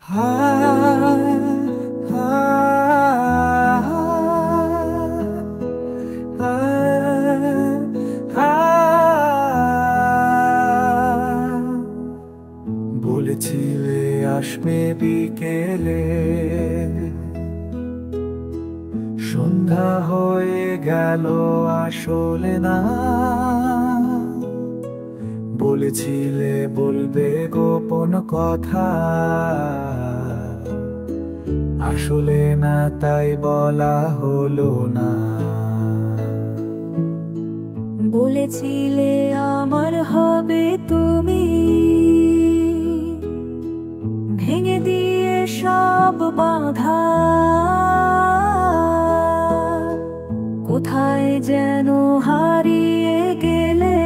হা হা হা হা বলেছিলে আসবে বিকেলে, সন্ধ্যা হয়ে গেল আসলে না। বলেছিলে বলবে গোপন কথা, আসলে না তাই বলা হলো না। বলেছিলে আমার হবে তুমি, ভেঙে দিয়ে সব বাধা। কোথায় যেন হারিয়ে গেলে,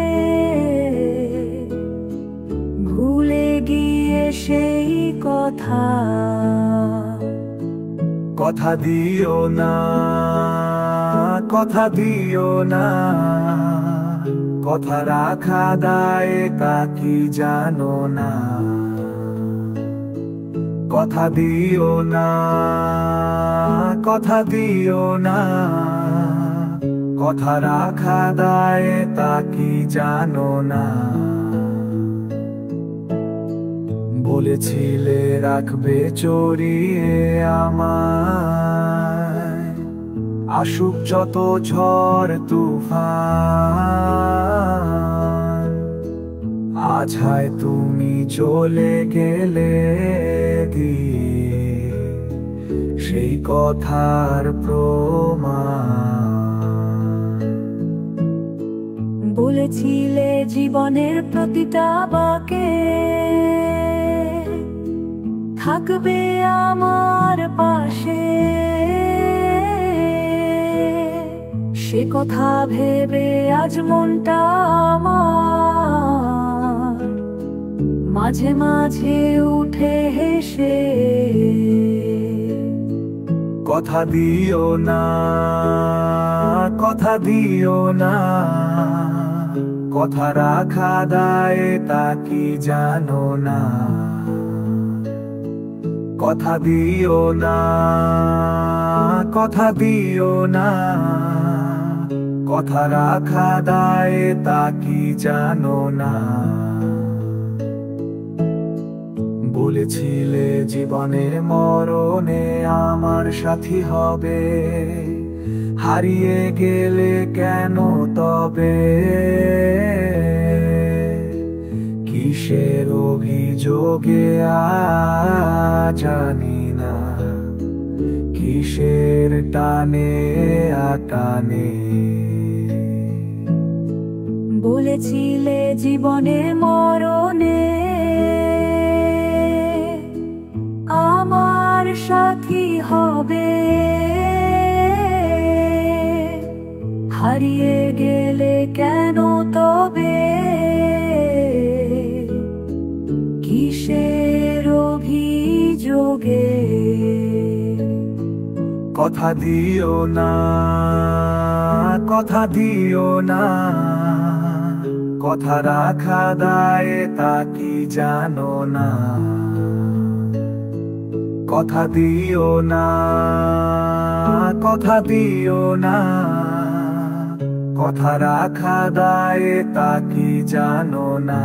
ভুলে গিয়ে সেই কথা। কথা দিও না, কথা দিও না, কথা রাখা দায় তা কি জানো না। কথা দিও না, কথা দিও না, কথা রাখা দায় তা কি জানো না। বলেছিলে রাখবে চড়িয়ে আমায়, আসুক যত ঝড় তুফান। আজ হয় তুমি চলে গেলে দিয়ে সেই কথার প্রমাণ। বলেছিলে জীবনের প্রতিটা বাঁকে থাকবে আমার পাশে, সে কথা ভেবে আজ মনটা আমার মাঝে মাঝে উঠে হেসে। কথা দিও না, কথা দিও না, কথা রাখা দায় তা কি জানো না। কথা দিও না, কথা দিও না, কথা রাখা দায় তা কি জানো না। বলেছিলে জীবনের মরণে আমার সাথী হবে, হারিয়ে গেলে কেন তবে। কিসের অভিযোগে জানি না, কিসের টানে আটানে। বলেছিলে জীবনের মরণে আমার সাথী হবে, হারিয়ে গেলে কেন তবে। কিসের অভিযোগে। কথা দিও না, কথা দিও না, কথা রাখা দায় তা কি জানো না। কথা দিও না, কথা দিও না, কথা রাখা দায় তা কি জানো না।